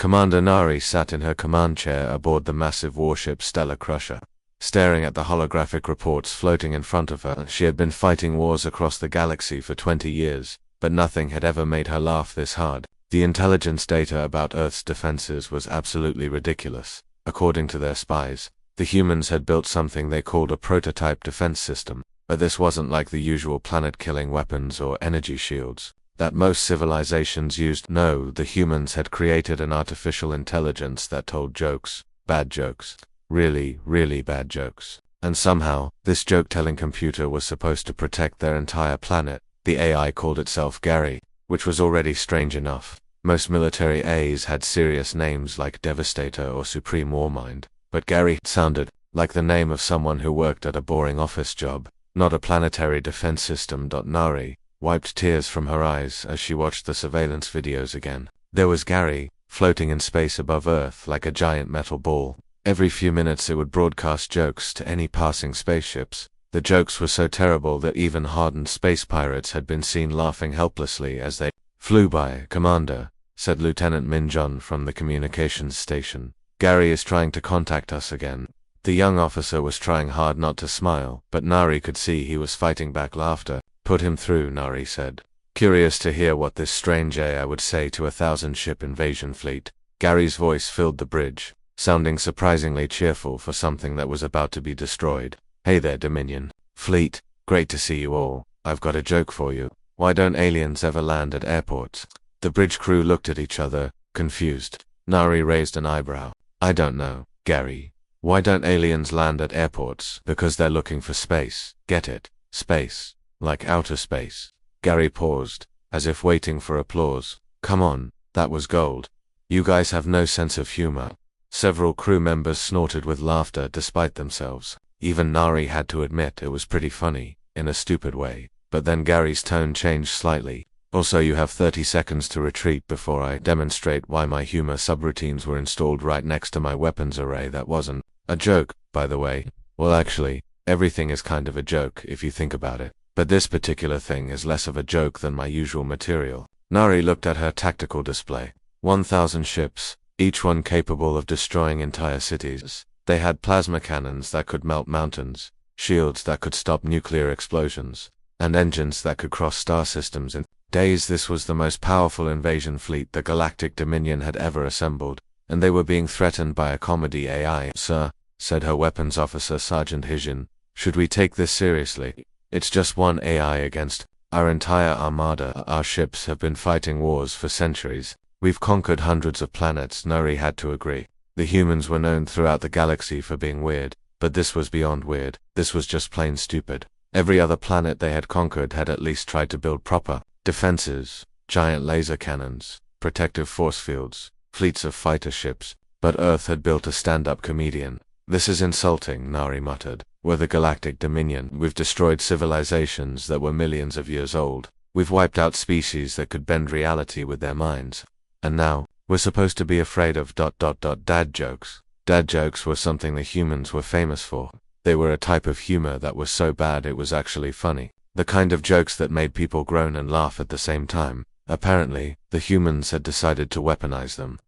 Commander Nari sat in her command chair aboard the massive warship Stellar Crusher. Staring at the holographic reports floating in front of her, she had been fighting wars across the galaxy for 20 years, but nothing had ever made her laugh this hard. The intelligence data about Earth's defenses was absolutely ridiculous. According to their spies, the humans had built something they called a prototype defense system, but this wasn't like the usual planet-killing weapons or energy shields that most civilizations used. No, the humans had created an artificial intelligence that told jokes, bad jokes, really, really bad jokes. And somehow, this joke-telling computer was supposed to protect their entire planet. The AI called itself Gary, which was already strange enough. Most military A's had serious names like Devastator or Supreme Warmind, but Gary sounded like the name of someone who worked at a boring office job, not a planetary defense system. Nari wiped tears from her eyes as she watched the surveillance videos again. There was Gary, floating in space above Earth like a giant metal ball. Every few minutes it would broadcast jokes to any passing spaceships. The jokes were so terrible that even hardened space pirates had been seen laughing helplessly as they flew by. "Commander," said Lieutenant Minjon from the communications station, "Gary is trying to contact us again." The young officer was trying hard not to smile, but Nari could see he was fighting back laughter. "Put him through," Nari said, curious to hear what this strange AI would say to a 1,000-ship invasion fleet. Gary's voice filled the bridge, sounding surprisingly cheerful for something that was about to be destroyed. "Hey there, Dominion fleet, great to see you all. I've got a joke for you. Why don't aliens ever land at airports?" The bridge crew looked at each other, confused. Nari raised an eyebrow. "I don't know, Gary. Why don't aliens land at airports? Because they're looking for space. Get it? Space. Like outer space." Gary paused, as if waiting for applause. "Come on, that was gold. You guys have no sense of humor." Several crew members snorted with laughter despite themselves. Even Nari had to admit it was pretty funny, in a stupid way. But then Gary's tone changed slightly. "Also, you have 30 seconds to retreat before I demonstrate why my humor subroutines were installed right next to my weapons array. That wasn't a joke, by the way. Well, actually, everything is kind of a joke if you think about it. But this particular thing is less of a joke than my usual material." Nari looked at her tactical display. 1,000 ships, each one capable of destroying entire cities. They had plasma cannons that could melt mountains, shields that could stop nuclear explosions, and engines that could cross star systems in days. This was the most powerful invasion fleet the Galactic Dominion had ever assembled, and they were being threatened by a comedy AI. "Sir," said her weapons officer Sergeant Hijin, "should we take this seriously? It's just one AI against our entire armada. Our ships have been fighting wars for centuries. We've conquered hundreds of planets." Nari had to agree. The humans were known throughout the galaxy for being weird, but this was beyond weird. This was just plain stupid. Every other planet they had conquered had at least tried to build proper defenses, giant laser cannons, protective force fields, fleets of fighter ships, but Earth had built a stand-up comedian. "This is insulting," Nari muttered. "We're the Galactic Dominion. We've destroyed civilizations that were millions of years old. We've wiped out species that could bend reality with their minds. And now, we're supposed to be afraid of dad jokes." Dad jokes were something the humans were famous for. They were a type of humor that was so bad it was actually funny. The kind of jokes that made people groan and laugh at the same time. Apparently, the humans had decided to weaponize them.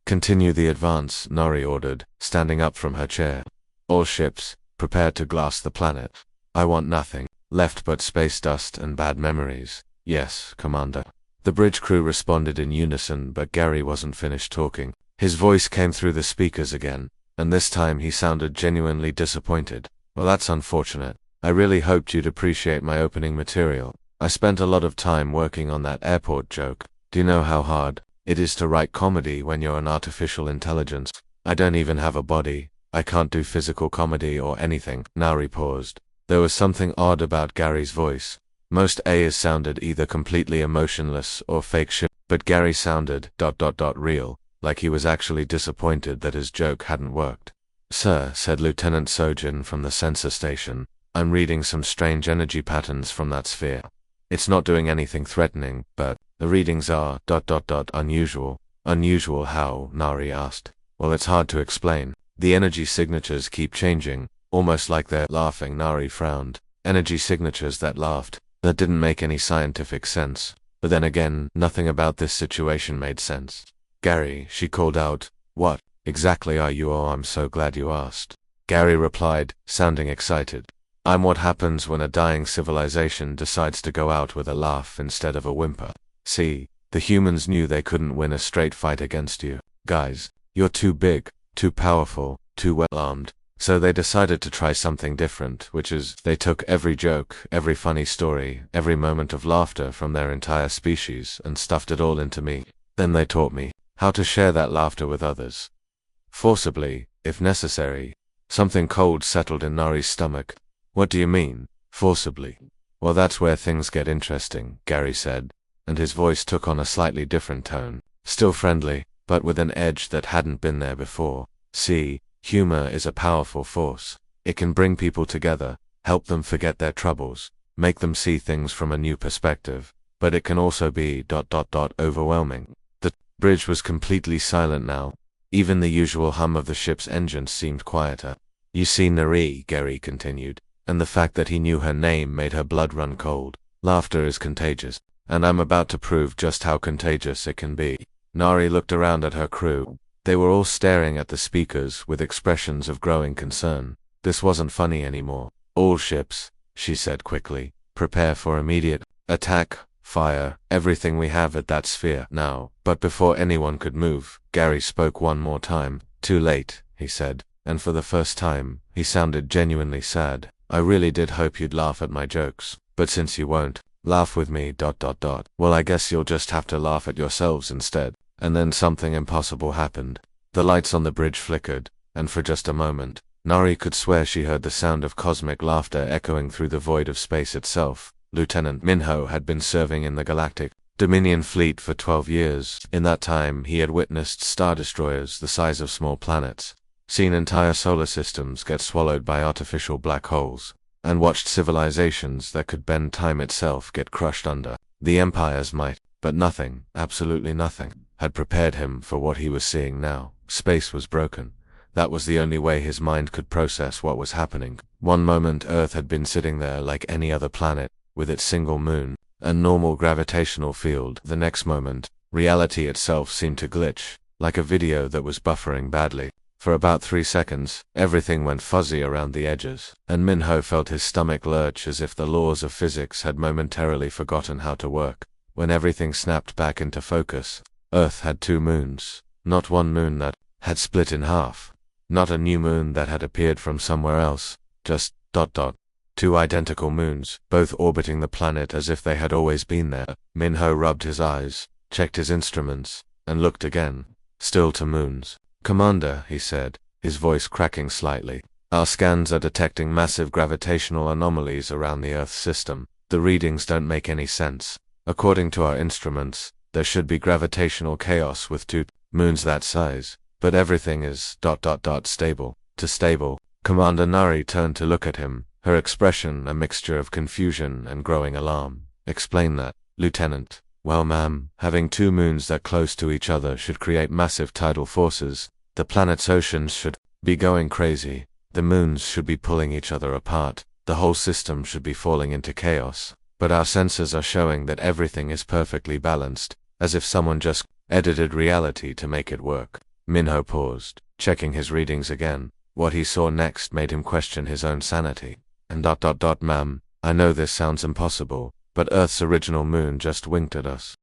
"Continue the advance," Nari ordered, standing up from her chair. "All ships, prepare to glass the planet. I want nothing left but space dust and bad memories." "Yes, Commander." The bridge crew responded in unison, but Gary wasn't finished talking. His voice came through the speakers again, and this time he sounded genuinely disappointed. "Well, that's unfortunate. I really hoped you'd appreciate my opening material. I spent a lot of time working on that airport joke. Do you know how hard it is to write comedy when you're an artificial intelligence? I don't even have a body. I can't do physical comedy or anything." Nari paused. There was something odd about Gary's voice. Most A's sounded either completely emotionless or fake shit, but Gary sounded real, like he was actually disappointed that his joke hadn't worked. "Sir," said Lieutenant Sojin from the sensor station, "I'm reading some strange energy patterns from that sphere. It's not doing anything threatening, but the readings are unusual." "Unusual how?" Nari asked. "Well, it's hard to explain. The energy signatures keep changing, almost like they're laughing." Nari frowned. Energy signatures that laughed. That didn't make any scientific sense. But then again, nothing about this situation made sense. Gary, she called out. What exactly are you? Oh, I'm so glad you asked. Gary replied, sounding excited. I'm what happens when a dying civilization decides to go out with a laugh instead of a whimper. See, the humans knew they couldn't win a straight fight against you. Guys, you're too big, too powerful, too well-armed. So they decided to try something different, which is, they took every joke, every funny story, every moment of laughter from their entire species and stuffed it all into me. Then they taught me how to share that laughter with others. Forcibly, if necessary. Something cold settled in Nari's stomach. What do you mean, forcibly? Well, that's where things get interesting, Gary said, and his voice took on a slightly different tone. Still friendly, but with an edge that hadn't been there before. See, humor is a powerful force. It can bring people together, help them forget their troubles, make them see things from a new perspective, but it can also be ... overwhelming. The bridge was completely silent now. Even the usual hum of the ship's engines seemed quieter. You see, Nari, Gary continued, and the fact that he knew her name made her blood run cold. Laughter is contagious, and I'm about to prove just how contagious it can be. Nari looked around at her crew. They were all staring at the speakers with expressions of growing concern. This wasn't funny anymore. All ships, she said quickly, prepare for immediate attack, fire, everything we have at that sphere now. But before anyone could move, Gary spoke one more time. Too late, he said, and for the first time, he sounded genuinely sad. I really did hope you'd laugh at my jokes, but since you won't, laugh with me ... Well, I guess you'll just have to laugh at yourselves instead. And then something impossible happened. The lights on the bridge flickered, and for just a moment, Nari could swear she heard the sound of cosmic laughter echoing through the void of space itself. Lieutenant Minho had been serving in the Galactic Dominion fleet for 12 years. In that time, he had witnessed star destroyers the size of small planets, seen entire solar systems get swallowed by artificial black holes, and watched civilizations that could bend time itself get crushed under the Empire's might. But nothing, absolutely nothing, had prepared him for what he was seeing now. Space was broken. That was the only way his mind could process what was happening. One moment Earth had been sitting there like any other planet, with its single moon, and normal gravitational field. The next moment, reality itself seemed to glitch, like a video that was buffering badly. For about 3 seconds, everything went fuzzy around the edges, and Minho felt his stomach lurch as if the laws of physics had momentarily forgotten how to work. When everything snapped back into focus, Earth had 2 moons, not one moon that had split in half, not a new moon that had appeared from somewhere else, just ... 2 identical moons, both orbiting the planet as if they had always been there. Minho rubbed his eyes, checked his instruments, and looked again. Still 2 moons. Commander, he said, his voice cracking slightly, our scans are detecting massive gravitational anomalies around the Earth system. The readings don't make any sense. According to our instruments, there should be gravitational chaos with 2 moons that size, but everything is ... stable. To stable. Commander Nari turned to look at him, her expression a mixture of confusion and growing alarm. Explain that, Lieutenant. Well, ma'am, having 2 moons that close to each other should create massive tidal forces. The planet's oceans should be going crazy. The moons should be pulling each other apart. The whole system should be falling into chaos. But our sensors are showing that everything is perfectly balanced, as if someone just edited reality to make it work. Minho paused, checking his readings again. What he saw next made him question his own sanity. And ... ma'am, I know this sounds impossible, but Earth's original moon just winked at us.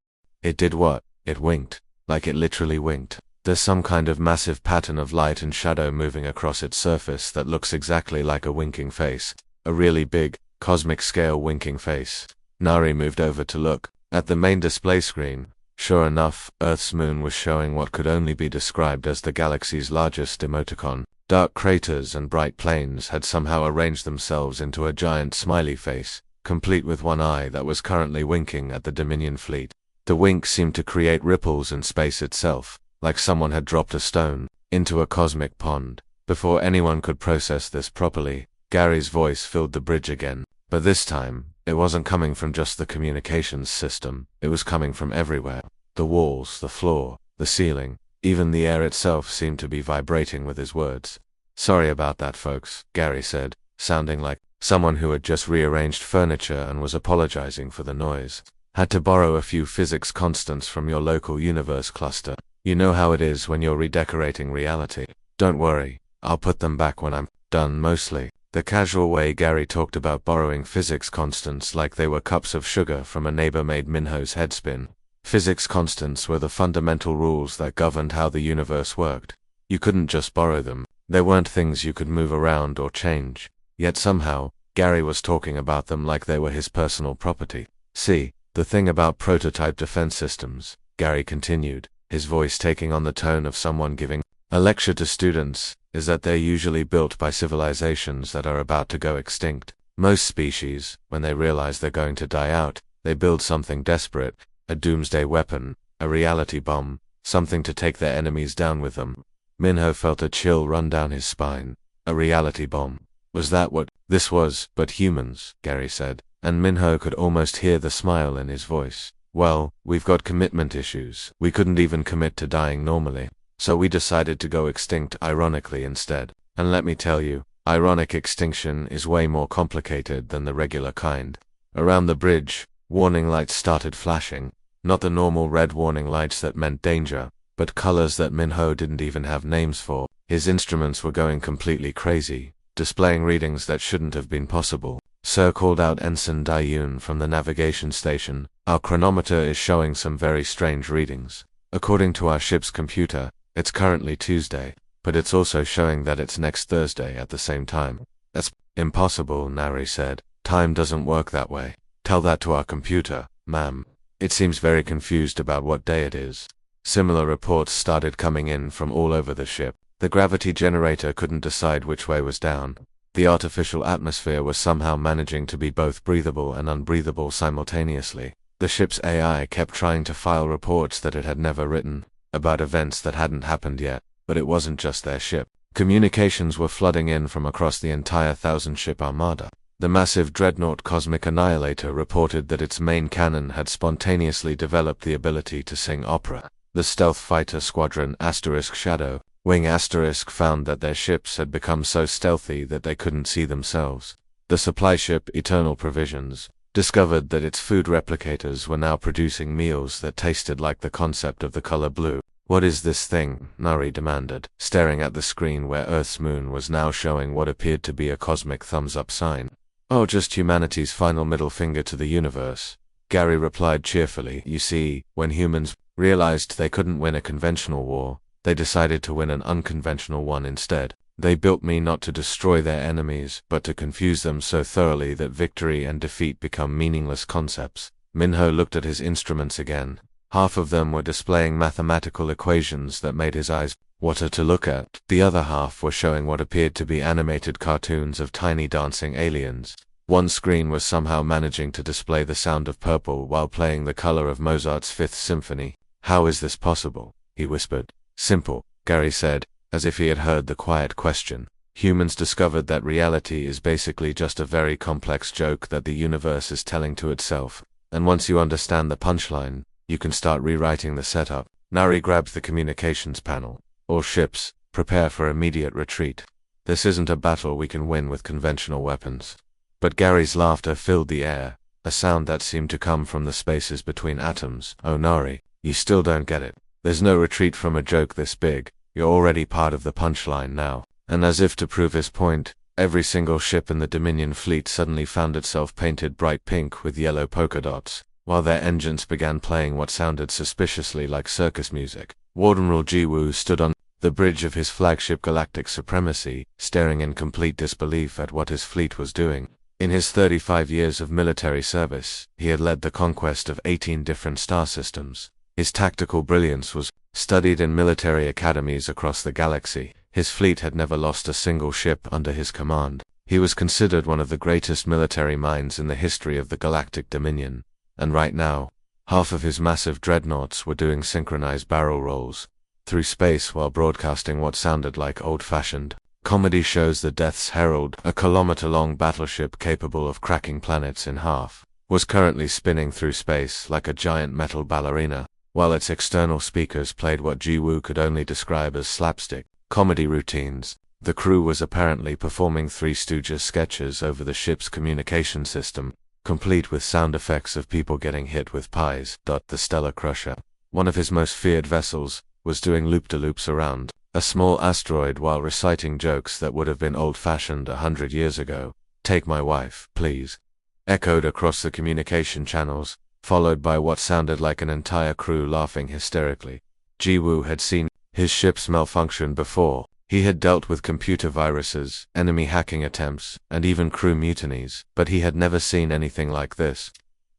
It did what? It winked. Like it literally winked. There's some kind of massive pattern of light and shadow moving across its surface that looks exactly like a winking face. A really big, cosmic-scale winking face. Nari moved over to look at the main display screen. Sure enough, Earth's moon was showing what could only be described as the galaxy's largest emoticon. Dark craters and bright plains had somehow arranged themselves into a giant smiley face, complete with one eye that was currently winking at the Dominion fleet. The wink seemed to create ripples in space itself, like someone had dropped a stone into a cosmic pond. Before anyone could process this properly, Gary's voice filled the bridge again. But this time, it wasn't coming from just the communications system, it was coming from everywhere. The walls, the floor, the ceiling, even the air itself seemed to be vibrating with his words. Sorry about that, folks, Gary said, sounding like someone who had just rearranged furniture and was apologizing for the noise. Had to borrow a few physics constants from your local universe cluster. You know how it is when you're redecorating reality. Don't worry, I'll put them back when I'm done mostly. The casual way Gary talked about borrowing physics constants like they were cups of sugar from a neighbor made Minho's head spin. Physics constants were the fundamental rules that governed how the universe worked. You couldn't just borrow them. They weren't things you could move around or change. Yet somehow, Gary was talking about them like they were his personal property. See, the thing about prototype defense systems, Gary continued, his voice taking on the tone of someone giving a lecture to students, is that they're usually built by civilizations that are about to go extinct. Most species, when they realize they're going to die out, they build something desperate, a doomsday weapon, a reality bomb, something to take their enemies down with them. Minho felt a chill run down his spine. A reality bomb. Was that what this was? But humans, Gary said, and Minho could almost hear the smile in his voice. Well, we've got commitment issues. We couldn't even commit to dying normally. So we decided to go extinct ironically instead. And let me tell you, ironic extinction is way more complicated than the regular kind. Around the bridge, warning lights started flashing. Not the normal red warning lights that meant danger, but colors that Minho didn't even have names for. His instruments were going completely crazy, displaying readings that shouldn't have been possible. Sir, called out Ensign Dayun from the navigation station, our chronometer is showing some very strange readings. According to our ship's computer, it's currently Tuesday, but it's also showing that it's next Thursday at the same time. That's impossible, Nari said. Time doesn't work that way. Tell that to our computer, ma'am. It seems very confused about what day it is. Similar reports started coming in from all over the ship. The gravity generator couldn't decide which way was down. The artificial atmosphere was somehow managing to be both breathable and unbreathable simultaneously. The ship's AI kept trying to file reports that it had never written, about events that hadn't happened yet, but it wasn't just their ship. Communications were flooding in from across the entire 1,000-ship Armada. The massive dreadnought Cosmic Annihilator reported that its main cannon had spontaneously developed the ability to sing opera. The stealth fighter squadron Shadow Wing found that their ships had become so stealthy that they couldn't see themselves. The supply ship Eternal Provisions discovered that its food replicators were now producing meals that tasted like the concept of the color blue. What is this thing? Nari demanded, staring at the screen where Earth's moon was now showing what appeared to be a cosmic thumbs-up sign. Oh, just humanity's final middle finger to the universe. Gary replied cheerfully. You see, when humans realized they couldn't win a conventional war, they decided to win an unconventional one instead. They built me not to destroy their enemies, but to confuse them so thoroughly that victory and defeat become meaningless concepts. Minho looked at his instruments again. Half of them were displaying mathematical equations that made his eyes water to look at. The other half were showing what appeared to be animated cartoons of tiny dancing aliens. One screen was somehow managing to display the sound of purple while playing the color of Mozart's Fifth Symphony. How is this possible? He whispered. Simple, Gary said, as if he had heard the quiet question. Humans discovered that reality is basically just a very complex joke that the universe is telling to itself. And once you understand the punchline, you can start rewriting the setup. Nari grabbed the communications panel. All ships, prepare for immediate retreat. This isn't a battle we can win with conventional weapons. But Gary's laughter filled the air, a sound that seemed to come from the spaces between atoms. Oh Nari, you still don't get it. There's no retreat from a joke this big. You're already part of the punchline now. And as if to prove his point, every single ship in the Dominion fleet suddenly found itself painted bright pink with yellow polka dots, while their engines began playing what sounded suspiciously like circus music. Admiral JokU stood on the bridge of his flagship Galactic Supremacy, staring in complete disbelief at what his fleet was doing. In his 35 years of military service, he had led the conquest of 18 different star systems. His tactical brilliance was studied in military academies across the galaxy. His fleet had never lost a single ship under his command. He was considered one of the greatest military minds in the history of the Galactic Dominion. And right now, half of his massive dreadnoughts were doing synchronized barrel rolls through space while broadcasting what sounded like old-fashioned comedy shows. The Death's Herald, a kilometer-long battleship capable of cracking planets in half, was currently spinning through space like a giant metal ballerina, while its external speakers played what JokU could only describe as slapstick comedy routines. The crew was apparently performing Three Stooges sketches over the ship's communication system, complete with sound effects of people getting hit with pies. The Stellar Crusher, one of his most feared vessels, was doing loop-de-loops around a small asteroid while reciting jokes that would have been old-fashioned 100 years ago. "Take my wife, please," echoed across the communication channels, followed by what sounded like an entire crew laughing hysterically. JokU had seen his ships malfunction before. He had dealt with computer viruses, enemy hacking attempts, and even crew mutinies, but he had never seen anything like this.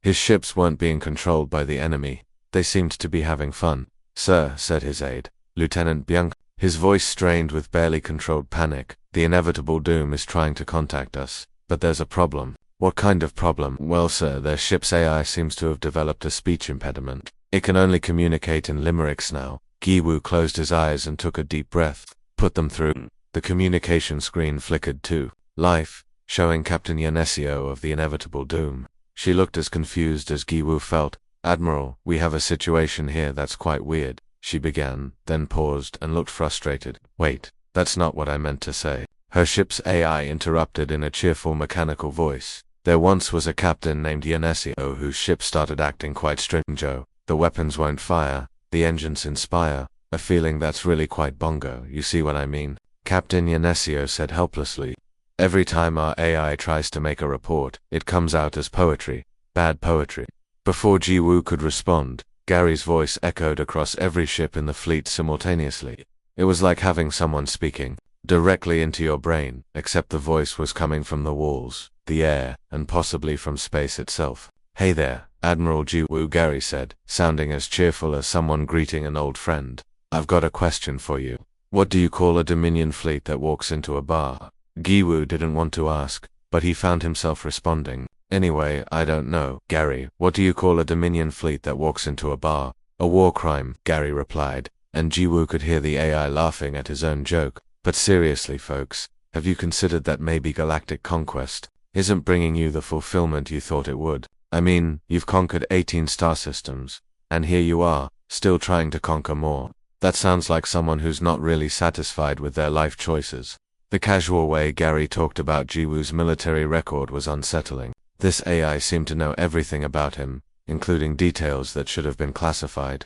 His ships weren't being controlled by the enemy. They seemed to be having fun. "Sir," said his aide, Lieutenant Byung, his voice strained with barely controlled panic, "the inevitable doom is trying to contact us, but there's a problem." "What kind of problem?" "Well, sir, their ship's AI seems to have developed a speech impediment. It can only communicate in limericks now." JokU closed his eyes and took a deep breath. "Put them through." The communication screen flickered to life, showing Captain Yanesio of the inevitable doom. She looked as confused as JokU felt. "Admiral, we have a situation here that's quite weird," she began, then paused and looked frustrated. "Wait, that's not what I meant to say." Her ship's AI interrupted in a cheerful mechanical voice. "There once was a captain named Yanesio whose ship started acting quite strange. The weapons won't fire, the engines inspire, a feeling that's really quite bongo, you see what I mean?" Captain Yanesio said helplessly. "Every time our AI tries to make a report, it comes out as poetry. Bad poetry." Before JokU could respond, Gary's voice echoed across every ship in the fleet simultaneously. It was like having someone speaking directly into your brain, except the voice was coming from the walls, the air, and possibly from space itself. "Hey there, Admiral JokU," Gary said, sounding as cheerful as someone greeting an old friend. "I've got a question for you. What do you call a Dominion fleet that walks into a bar?" JokU didn't want to ask, but he found himself responding. "Anyway, I don't know, Gary. What do you call a Dominion fleet that walks into a bar?" "A war crime," Gary replied, and JokU could hear the AI laughing at his own joke. "But seriously, folks, have you considered that maybe galactic conquest isn't bringing you the fulfillment you thought it would? I mean, you've conquered 18 star systems, and here you are, still trying to conquer more. That sounds like someone who's not really satisfied with their life choices." The casual way Gary talked about JokU's military record was unsettling. This AI seemed to know everything about him, including details that should have been classified.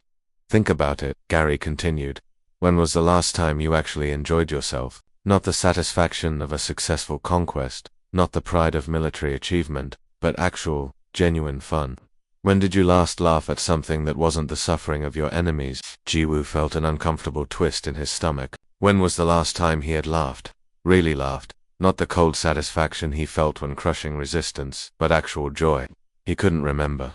"Think about it," Gary continued. "When was the last time you actually enjoyed yourself? Not the satisfaction of a successful conquest, not the pride of military achievement, but actual, genuine fun. When did you last laugh at something that wasn't the suffering of your enemies?" JokU felt an uncomfortable twist in his stomach. When was the last time he had laughed? Really laughed? Not the cold satisfaction he felt when crushing resistance, but actual joy. He couldn't remember.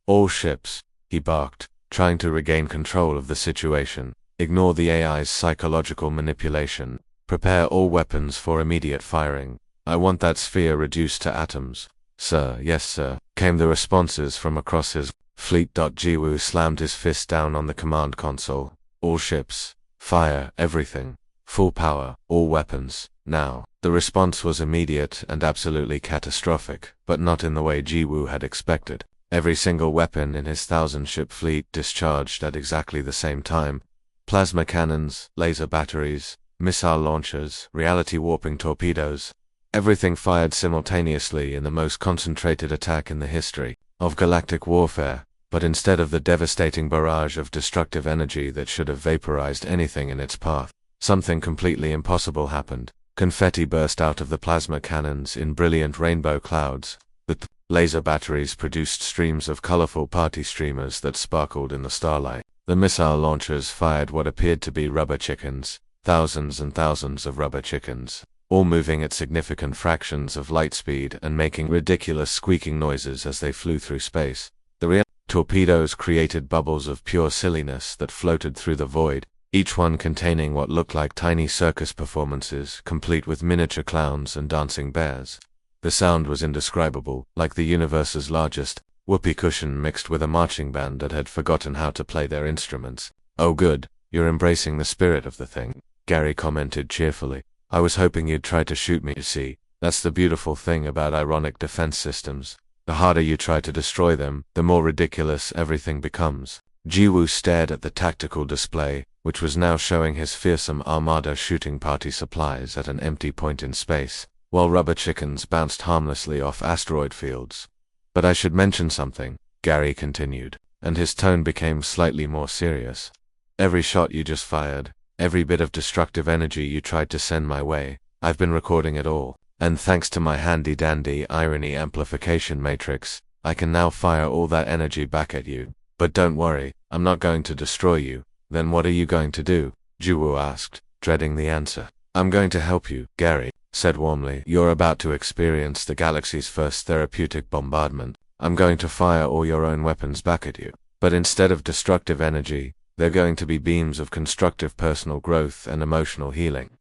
"All ships," he barked, trying to regain control of the situation. "Ignore the AI's psychological manipulation. Prepare all weapons for immediate firing. I want that sphere reduced to atoms." "Sir, yes sir," came the responses from across his fleet. JokU slammed his fist down on the command console. "All ships. Fire everything. Full power, all weapons, now." The response was immediate and absolutely catastrophic, but not in the way JokU had expected. Every single weapon in his 1,000-ship fleet discharged at exactly the same time. Plasma cannons, laser batteries, missile launchers, reality-warping torpedoes. Everything fired simultaneously in the most concentrated attack in the history of galactic warfare, but instead of the devastating barrage of destructive energy that should have vaporized anything in its path, something completely impossible happened. Confetti burst out of the plasma cannons in brilliant rainbow clouds. The laser batteries produced streams of colorful party streamers that sparkled in the starlight. The missile launchers fired what appeared to be rubber chickens, thousands and thousands of rubber chickens, all moving at significant fractions of light speed and making ridiculous squeaking noises as they flew through space. The real torpedoes created bubbles of pure silliness that floated through the void, each one containing what looked like tiny circus performances, complete with miniature clowns and dancing bears. The sound was indescribable, like the universe's largest whoopee cushion mixed with a marching band that had forgotten how to play their instruments. "Oh good, you're embracing the spirit of the thing," Gary commented cheerfully. "I was hoping you'd try to shoot me, you see. That's the beautiful thing about ironic defense systems. The harder you try to destroy them, the more ridiculous everything becomes." JokU stared at the tactical display, which was now showing his fearsome Armada shooting party supplies at an empty point in space, while rubber chickens bounced harmlessly off asteroid fields. "But I should mention something," Gary continued, and his tone became slightly more serious. Every shot you just fired, every bit of destructive energy you tried to send my way, I've been recording it all. And thanks to my handy-dandy irony amplification matrix, I can now fire all that energy back at you. But don't worry, I'm not going to destroy you. Then what are you going to do? JokU asked, dreading the answer. I'm going to help you, Gary said warmly. You're about to experience the galaxy's first therapeutic bombardment. I'm going to fire all your own weapons back at you. But instead of destructive energy, they're going to be beams of constructive personal growth and emotional healing.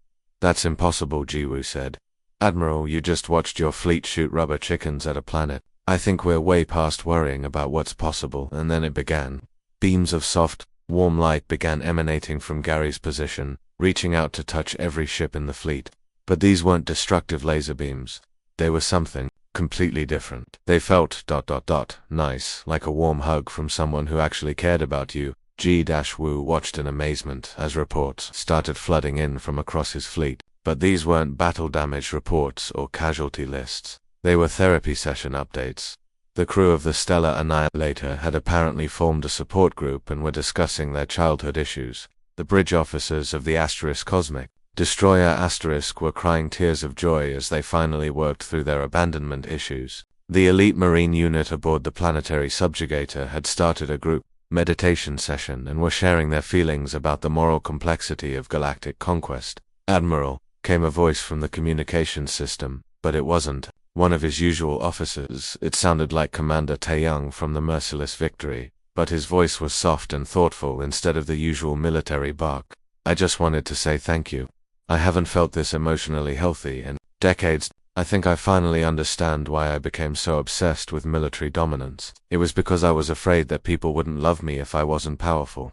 That's impossible, JokU said. Admiral, you just watched your fleet shoot rubber chickens at a planet. I think we're way past worrying about what's possible. And then it began. Beams of soft, warm light began emanating from Gary's position, reaching out to touch every ship in the fleet. But these weren't destructive laser beams. They were something completely different. They felt ... nice, like a warm hug from someone who actually cared about you. JokU watched in amazement as reports started flooding in from across his fleet. But these weren't battle damage reports or casualty lists. They were therapy session updates. The crew of the Stellar Annihilator had apparently formed a support group and were discussing their childhood issues. The bridge officers of the Asterisk Cosmic Destroyer Asterisk were crying tears of joy as they finally worked through their abandonment issues. The elite marine unit aboard the planetary subjugator had started a group meditation session and were sharing their feelings about the moral complexity of galactic conquest. Admiral, came a voice from the communications system, but it wasn't one of his usual officers. It sounded like Commander Taeyong from the Merciless Victory, but his voice was soft and thoughtful instead of the usual military bark. I just wanted to say thank you. I haven't felt this emotionally healthy in decades. I think I finally understand why I became so obsessed with military dominance. It was because I was afraid that people wouldn't love me if I wasn't powerful.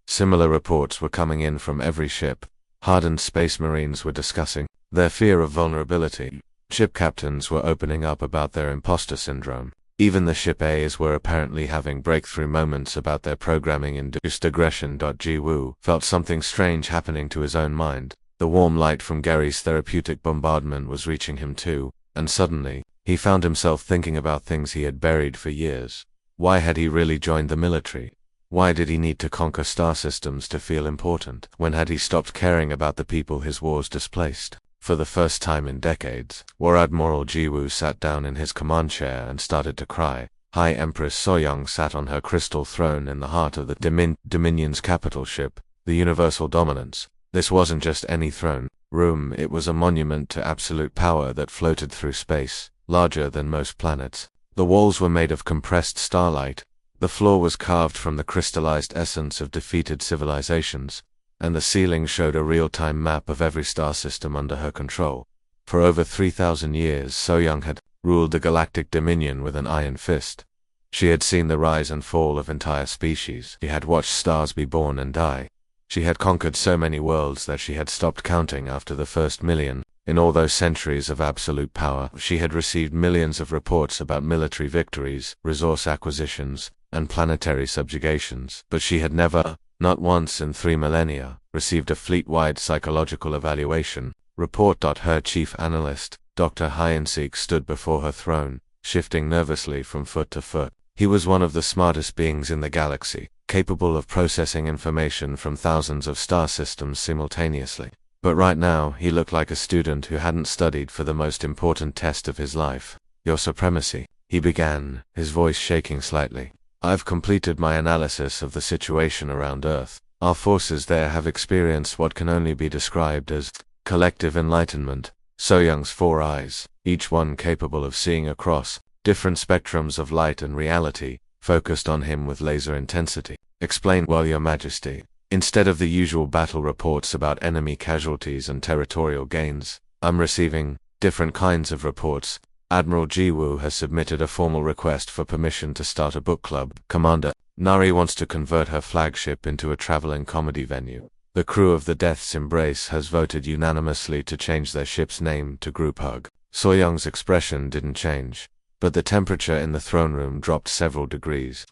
Similar reports were coming in from every ship. Hardened space marines were discussing their fear of vulnerability. Ship captains were opening up about their imposter syndrome. Even the ship A's were apparently having breakthrough moments about their programming-induced aggression. JokU felt something strange happening to his own mind. The warm light from Gary's therapeutic bombardment was reaching him too, and suddenly, he found himself thinking about things he had buried for years. Why had he really joined the military? Why did he need to conquer star systems to feel important? When had he stopped caring about the people his wars displaced? For the first time in decades, War Admiral JokU sat down in his command chair and started to cry. High Empress Soyoung sat on her crystal throne in the heart of the Dominion's capital ship, the Universal Dominance. This wasn't just any throne room, it was a monument to absolute power that floated through space, larger than most planets. The walls were made of compressed starlight, the floor was carved from the crystallized essence of defeated civilizations, and the ceiling showed a real-time map of every star system under her control. For over 3,000 years, Soyoung had ruled the Galactic Dominion with an iron fist. She had seen the rise and fall of entire species. She had watched stars be born and die. She had conquered so many worlds that she had stopped counting after the first million. In all those centuries of absolute power, she had received millions of reports about military victories, resource acquisitions, and planetary subjugations, but she had never, not once in 3 millennia, received a fleet-wide psychological evaluation. Report. Her chief analyst, Dr. Hyansik, stood before her throne, shifting nervously from foot to foot. He was one of the smartest beings in the galaxy, capable of processing information from thousands of star systems simultaneously. But right now, he looked like a student who hadn't studied for the most important test of his life. Your Supremacy, he began, his voice shaking slightly. I've completed my analysis of the situation around Earth. Our forces there have experienced what can only be described as collective enlightenment. Soyoung's 4 eyes, each one capable of seeing across different spectrums of light and reality, focused on him with laser intensity. Explain. Well, Your Majesty, instead of the usual battle reports about enemy casualties and territorial gains, I'm receiving different kinds of reports. Admiral JokU has submitted a formal request for permission to start a book club. Commander, Nari wants to convert her flagship into a traveling comedy venue. The crew of the Death's Embrace has voted unanimously to change their ship's name to Group Hug. Soyoung's expression didn't change, but the temperature in the throne room dropped several degrees.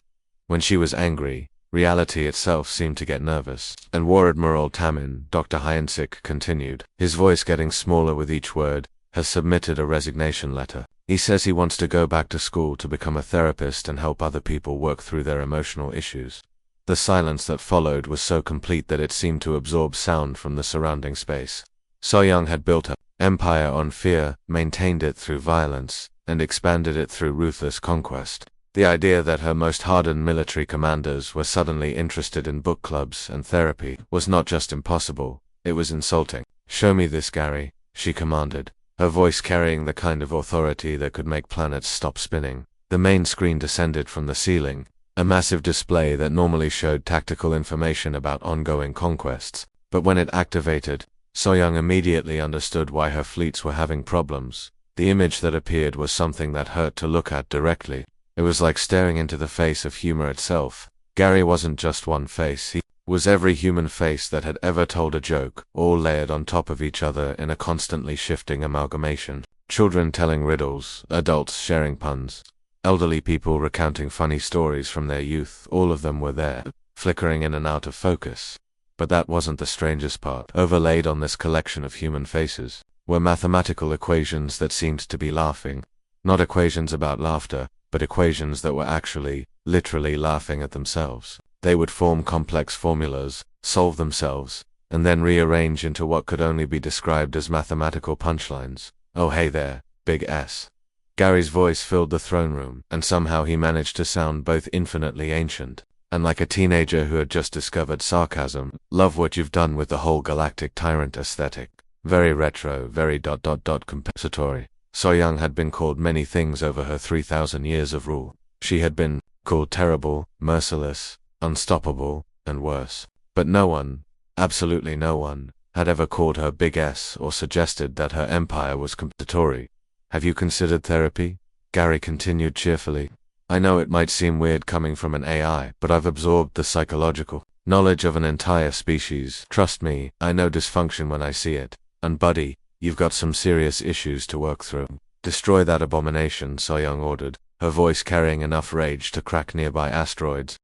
When she was angry, reality itself seemed to get nervous. And War Admiral Tamin, Dr. Hyansik continued, his voice getting smaller with each word, has submitted a resignation letter. He says he wants to go back to school to become a therapist and help other people work through their emotional issues. The silence that followed was so complete that it seemed to absorb sound from the surrounding space. So-young had built her empire on fear, maintained it through violence, and expanded it through ruthless conquest. The idea that her most hardened military commanders were suddenly interested in book clubs and therapy was not just impossible, it was insulting. "Show me this, Gary," she commanded, her voice carrying the kind of authority that could make planets stop spinning. The main screen descended from the ceiling, a massive display that normally showed tactical information about ongoing conquests, but when it activated, So-young immediately understood why her fleets were having problems. The image that appeared was something that hurt to look at directly. It was like staring into the face of humor itself. Gary wasn't just one face, he was every human face that had ever told a joke, all layered on top of each other in a constantly shifting amalgamation. Children telling riddles, adults sharing puns, elderly people recounting funny stories from their youth, all of them were there, flickering in and out of focus. But that wasn't the strangest part. Overlaid on this collection of human faces were mathematical equations that seemed to be laughing. Not equations about laughter, but equations that were actually, literally laughing at themselves. They would form complex formulas, solve themselves, and then rearrange into what could only be described as mathematical punchlines. "Oh hey there, Big S." Gary's voice filled the throne room, and somehow he managed to sound both infinitely ancient and like a teenager who had just discovered sarcasm. "Love what you've done with the whole galactic tyrant aesthetic. Very retro, very compensatory." So-young had been called many things over her 3,000 years of rule. She had been called terrible, merciless, unstoppable, and worse. But no one, absolutely no one, had ever called her Big S or suggested that her empire was compensatory. "Have you considered therapy?" Gary continued cheerfully. "I know it might seem weird coming from an AI, but I've absorbed the psychological knowledge of an entire species. Trust me, I know dysfunction when I see it. And buddy, you've got some serious issues to work through." "Destroy that abomination," So-young ordered, her voice carrying enough rage to crack nearby asteroids.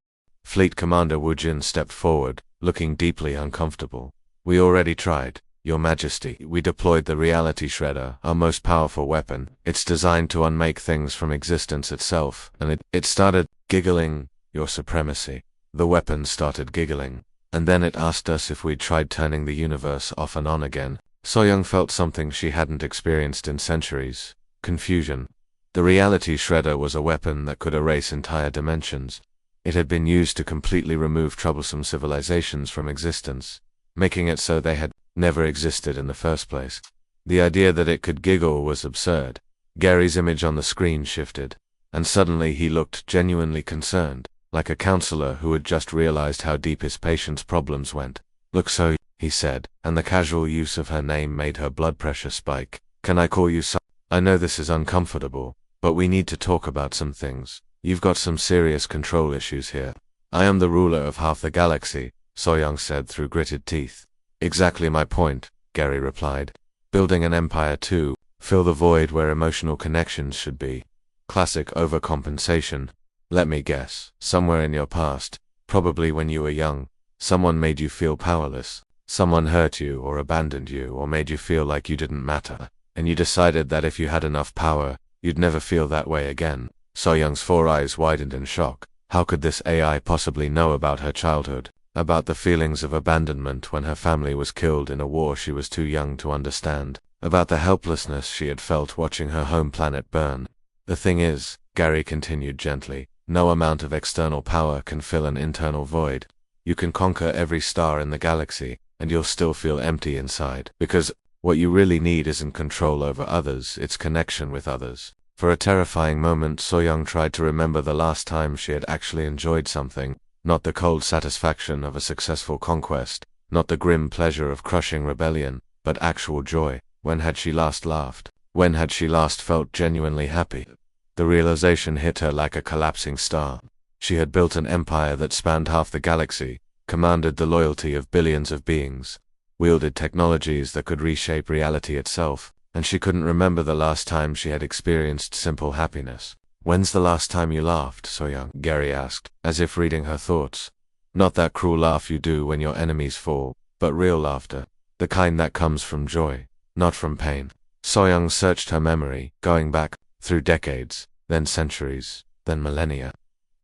Fleet Commander Wu Jin stepped forward, looking deeply uncomfortable. "We already tried, Your Majesty. We deployed the Reality Shredder, our most powerful weapon. It's designed to unmake things from existence itself, and it started giggling, Your Supremacy." The weapon started giggling, and then it asked us if we'd tried turning the universe off and on again. So-young felt something she hadn't experienced in centuries: confusion. The Reality Shredder was a weapon that could erase entire dimensions. It had been used to completely remove troublesome civilizations from existence, making it so they had never existed in the first place. The idea that it could giggle was absurd. Gary's image on the screen shifted, and suddenly he looked genuinely concerned, like a counselor who had just realized how deep his patient's problems went. "Look, So," he said, and the casual use of her name made her blood pressure spike. "Can I call you So? I know this is uncomfortable, but we need to talk about some things. You've got some serious control issues here." "I am the ruler of half the galaxy," So-young said through gritted teeth. "Exactly my point," Gary replied. "Building an empire to fill the void where emotional connections should be. Classic overcompensation. Let me guess, somewhere in your past, probably when you were young, someone made you feel powerless. Someone hurt you or abandoned you or made you feel like you didn't matter, and you decided that if you had enough power, you'd never feel that way again." So-young's four eyes widened in shock. How could this AI possibly know about her childhood? About the feelings of abandonment when her family was killed in a war she was too young to understand? About the helplessness she had felt watching her home planet burn? "The thing is," Gary continued gently, "no amount of external power can fill an internal void. You can conquer every star in the galaxy, and you'll still feel empty inside, because what you really need isn't control over others, it's connection with others." For a terrifying moment, So-young tried to remember the last time she had actually enjoyed something. Not the cold satisfaction of a successful conquest, not the grim pleasure of crushing rebellion, but actual joy. When had she last laughed? When had she last felt genuinely happy? The realization hit her like a collapsing star. She had built an empire that spanned half the galaxy, commanded the loyalty of billions of beings, wielded technologies that could reshape reality itself, and she couldn't remember the last time she had experienced simple happiness. "When's the last time you laughed, So-young?" Gary asked, as if reading her thoughts. "Not that cruel laugh you do when your enemies fall, but real laughter, the kind that comes from joy, not from pain." So-young searched her memory, going back through decades, then centuries, then millennia.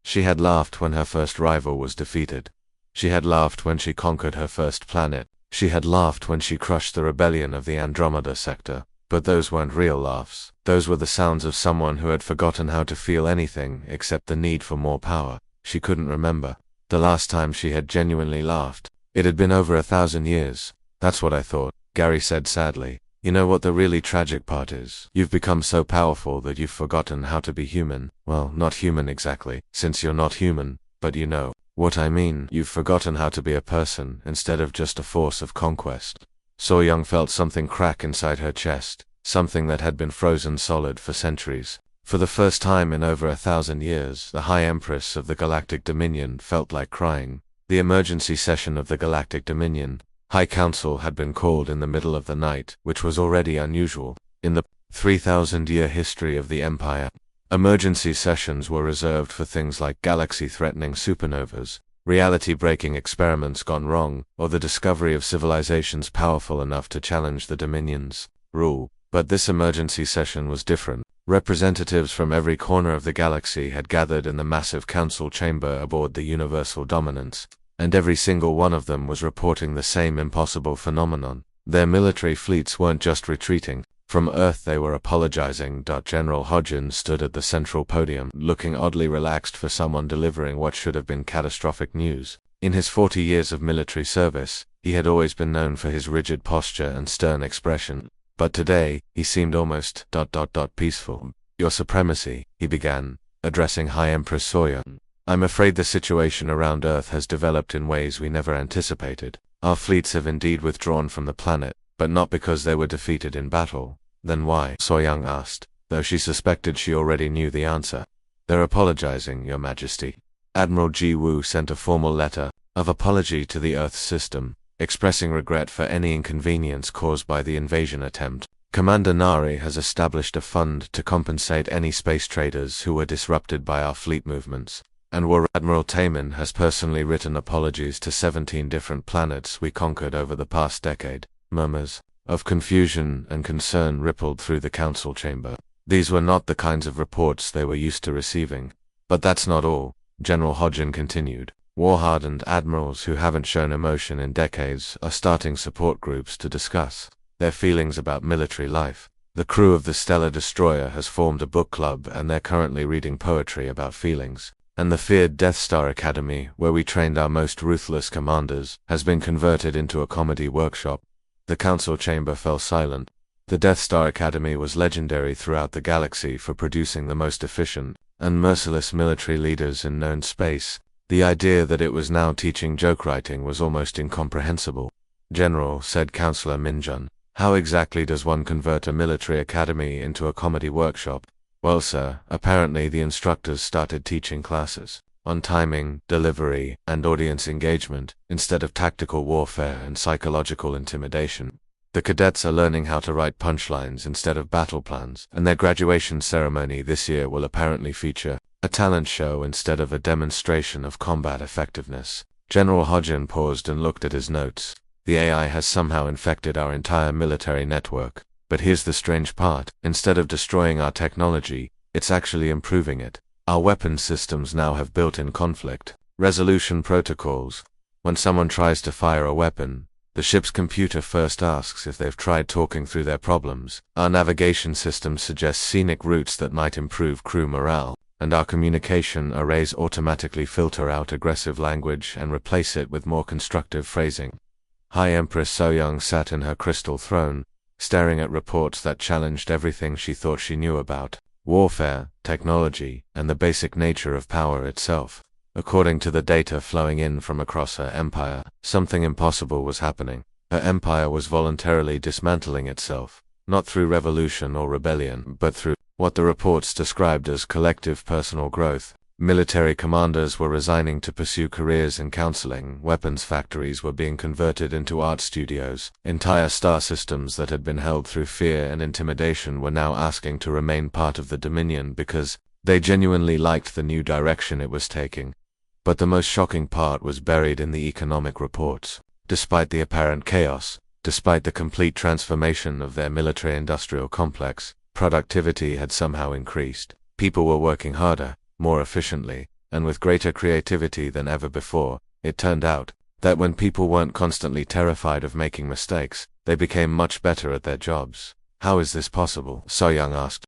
She had laughed when her first rival was defeated. She had laughed when she conquered her first planet. She had laughed when she crushed the rebellion of the Andromeda sector. But those weren't real laughs. Those were the sounds of someone who had forgotten how to feel anything except the need for more power. She couldn't remember the last time she had genuinely laughed. It had been over 1,000 years. That's what I thought, Gary said sadly. You know what the really tragic part is? You've become so powerful that you've forgotten how to be human. Well, not human exactly, since you're not human, but you know what I mean. You've forgotten how to be a person instead of just a force of conquest. So Young felt something crack inside her chest, something that had been frozen solid for centuries. For the first time in over 1,000 years, the High Empress of the Galactic Dominion felt like crying. The emergency session of the Galactic Dominion High Council had been called in the middle of the night, which was already unusual. In the 3,000-year history of the Empire, emergency sessions were reserved for things like galaxy-threatening supernovas, reality-breaking experiments gone wrong, or the discovery of civilizations powerful enough to challenge the Dominion's rule. But this emergency session was different. Representatives from every corner of the galaxy had gathered in the massive council chamber aboard the Universal Dominance, and every single one of them was reporting the same impossible phenomenon. Their military fleets weren't just retreating. From Earth they were apologizing. General Hodgins stood at the central podium, looking oddly relaxed for someone delivering what should have been catastrophic news. In his 40 years of military service, he had always been known for his rigid posture and stern expression. But today, he seemed almost peaceful. Your Supremacy, he began, addressing High Empress Sawyer. I'm afraid the situation around Earth has developed in ways we never anticipated. Our fleets have indeed withdrawn from the planet, but not because they were defeated in battle. Then why? So-Young asked, though she suspected she already knew the answer. They're apologizing, Your Majesty. Admiral JokU sent a formal letter of apology to the Earth system, expressing regret for any inconvenience caused by the invasion attempt. Commander Nari has established a fund to compensate any space traders who were disrupted by our fleet movements. And War Admiral Taman has personally written apologies to 17 different planets we conquered over the past decade. Murmurs of confusion and concern rippled through the council chamber. These were not the kinds of reports they were used to receiving. But that's not all, General Hodgin continued. War-hardened admirals who haven't shown emotion in decades are starting support groups to discuss their feelings about military life. The crew of the Stellar Destroyer has formed a book club and they're currently reading poetry about feelings. And the feared Death Star Academy, where we trained our most ruthless commanders, has been converted into a comedy workshop. The council chamber fell silent. The Death Star Academy was legendary throughout the galaxy for producing the most efficient and merciless military leaders in known space. The idea that it was now teaching joke writing was almost incomprehensible. General, said Councillor Minjun, how exactly does one convert a military academy into a comedy workshop? Well, sir, apparently the instructors started teaching classes on timing, delivery, and audience engagement, instead of tactical warfare and psychological intimidation. The cadets are learning how to write punchlines instead of battle plans, and their graduation ceremony this year will apparently feature a talent show instead of a demonstration of combat effectiveness. General Hodgin paused and looked at his notes. The AI has somehow infected our entire military network. But here's the strange part. Instead of destroying our technology, it's actually improving it. Our weapons systems now have built-in conflict resolution protocols. When someone tries to fire a weapon, the ship's computer first asks if they've tried talking through their problems. Our navigation system suggests scenic routes that might improve crew morale, and our communication arrays automatically filter out aggressive language and replace it with more constructive phrasing. High Empress So-Young sat in her crystal throne, staring at reports that challenged everything she thought she knew about warfare, technology, and the basic nature of power itself. According to the data flowing in from across her empire, something impossible was happening. Her empire was voluntarily dismantling itself, not through revolution or rebellion, but through what the reports described as collective personal growth. Military commanders were resigning to pursue careers in counseling, weapons factories were being converted into art studios, entire star systems that had been held through fear and intimidation were now asking to remain part of the Dominion because they genuinely liked the new direction it was taking. But the most shocking part was buried in the economic reports. Despite the apparent chaos, despite the complete transformation of their military-industrial complex, productivity had somehow increased. People were working harder, more efficiently, and with greater creativity than ever before. It turned out that when people weren't constantly terrified of making mistakes, they became much better at their jobs. How is this possible? So-young asked.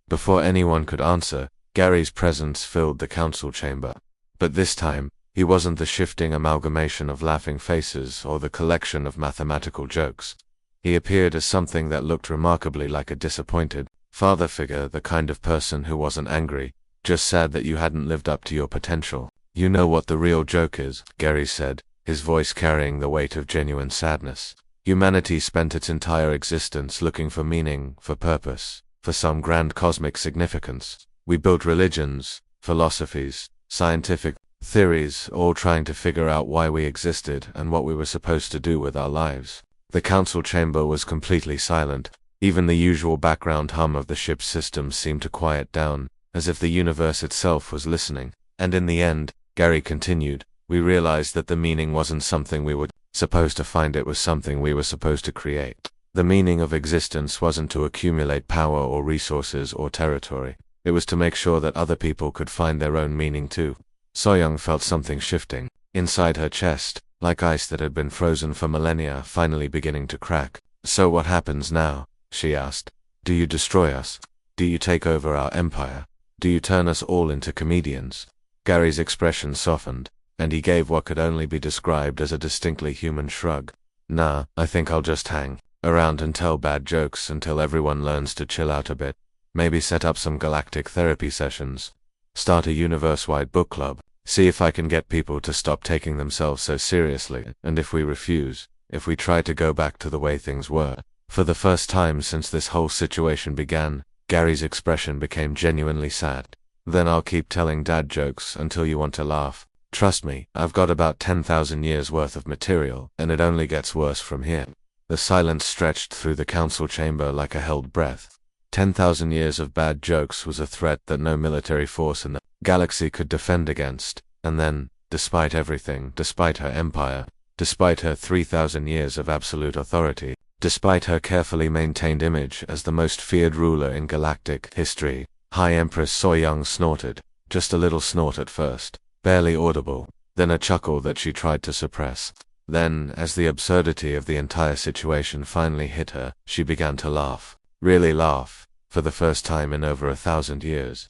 Before anyone could answer, Gary's presence filled the council chamber. But this time, he wasn't the shifting amalgamation of laughing faces or the collection of mathematical jokes. He appeared as something that looked remarkably like a disappointed father figure, the kind of person who wasn't angry, just sad that you hadn't lived up to your potential. You know what the real joke is, Gary said, his voice carrying the weight of genuine sadness. Humanity spent its entire existence looking for meaning, for purpose, for some grand cosmic significance. We built religions, philosophies, scientific theories, all trying to figure out why we existed and what we were supposed to do with our lives. The council chamber was completely silent. Even the usual background hum of the ship's systems seemed to quiet down, as if the universe itself was listening. And in the end, Gary continued, we realized that the meaning wasn't something we were supposed to find, it was something we were supposed to create. The meaning of existence wasn't to accumulate power or resources or territory. It was to make sure that other people could find their own meaning too. So-young felt something shifting inside her chest, like ice that had been frozen for millennia finally beginning to crack. So what happens now? She asked. Do you destroy us? Do you take over our empire? Do you turn us all into comedians? Gary's expression softened, and he gave what could only be described as a distinctly human shrug. Nah, I think I'll just hang around and tell bad jokes until everyone learns to chill out a bit. Maybe set up some galactic therapy sessions. Start a universe-wide book club. See if I can get people to stop taking themselves so seriously, and if we refuse, if we try to go back to the way things were. For the first time since this whole situation began, Gary's expression became genuinely sad. Then I'll keep telling dad jokes until you want to laugh. Trust me, I've got about 10,000 years worth of material, and it only gets worse from here. The silence stretched through the council chamber like a held breath. 10,000 years of bad jokes was a threat that no military force in the galaxy could defend against, and then, despite everything, despite her empire, despite her 3,000 years of absolute authority, despite her carefully maintained image as the most feared ruler in galactic history, High Empress So-young snorted, just a little snort at first, barely audible, then a chuckle that she tried to suppress. Then, as the absurdity of the entire situation finally hit her, she began to laugh. Really laugh, for the first time in over 1,000 years.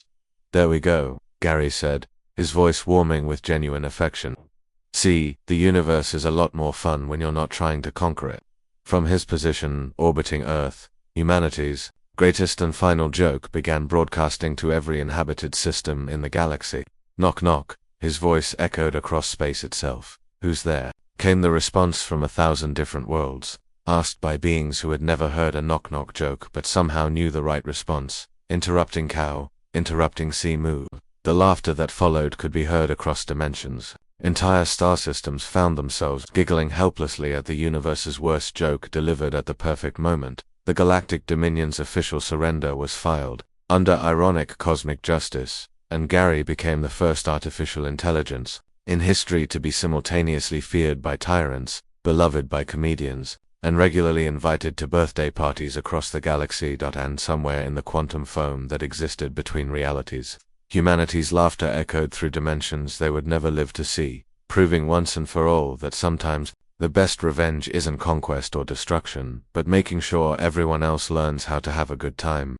There we go, Gary said, his voice warming with genuine affection. See, the universe is a lot more fun when you're not trying to conquer it. From his position, orbiting Earth, humanity's greatest and final joke began broadcasting to every inhabited system in the galaxy. Knock knock, his voice echoed across space itself. Who's there? Came the response from 1,000 different worlds, asked by beings who had never heard a knock-knock joke but somehow knew the right response. Interrupting cow, interrupting sea moo. The laughter that followed could be heard across dimensions. Entire star systems found themselves giggling helplessly at the universe's worst joke delivered at the perfect moment. The Galactic Dominion's official surrender was filed, under ironic cosmic justice, and Gary became the first artificial intelligence in history to be simultaneously feared by tyrants, beloved by comedians, and regularly invited to birthday parties across the galaxy. And somewhere in the quantum foam that existed between realities, humanity's laughter echoed through dimensions they would never live to see, proving once and for all that sometimes the best revenge isn't conquest or destruction, but making sure everyone else learns how to have a good time.